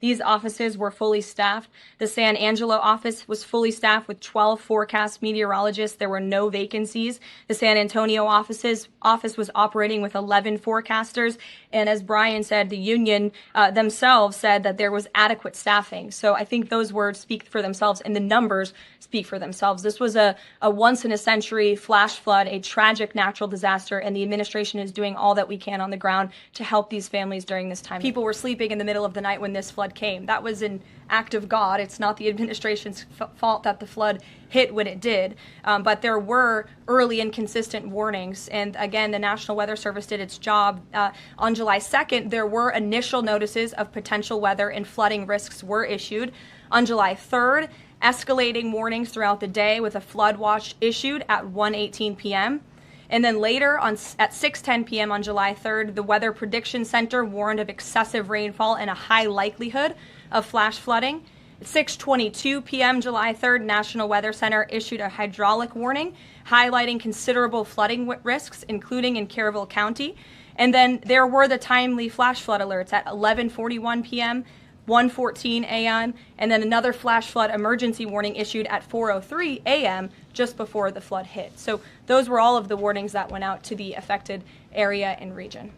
These offices were fully staffed. The San Angelo office was fully staffed with 12 forecast meteorologists. There were no vacancies. The San Antonio office was operating with 11 forecasters. And as Brian said, the union themselves said that there was adequate staffing. So I think those words speak for themselves and the numbers speak for themselves. This was a once-in-a-century flash flood, a tragic natural disaster, and the administration is doing all that we can on the ground to help these families during this time. People were sleeping in the middle of the night when this flood came. That was an act of God. It's not the administration's fault that the flood hit when it did. But there were early and consistent warnings. And again, the National Weather Service did its job. On July 2nd, there were initial notices of potential weather and flooding risks were issued. On July 3rd, escalating warnings throughout the day with a flood watch issued at 1:18 p.m. And then later, at 6:10 p.m. on July 3rd, the Weather Prediction Center warned of excessive rainfall and a high likelihood of flash flooding. At 6:22 p.m. July 3rd, National Weather Center issued a hydraulic warning, highlighting considerable flooding risks, including in Caryville County. And then there were the timely flash flood alerts at 11:41 p.m., 1:14 a.m., and then another flash flood emergency warning issued at 4:03 a.m. just before the flood hit. So those were all of the warnings that went out to the affected area and region.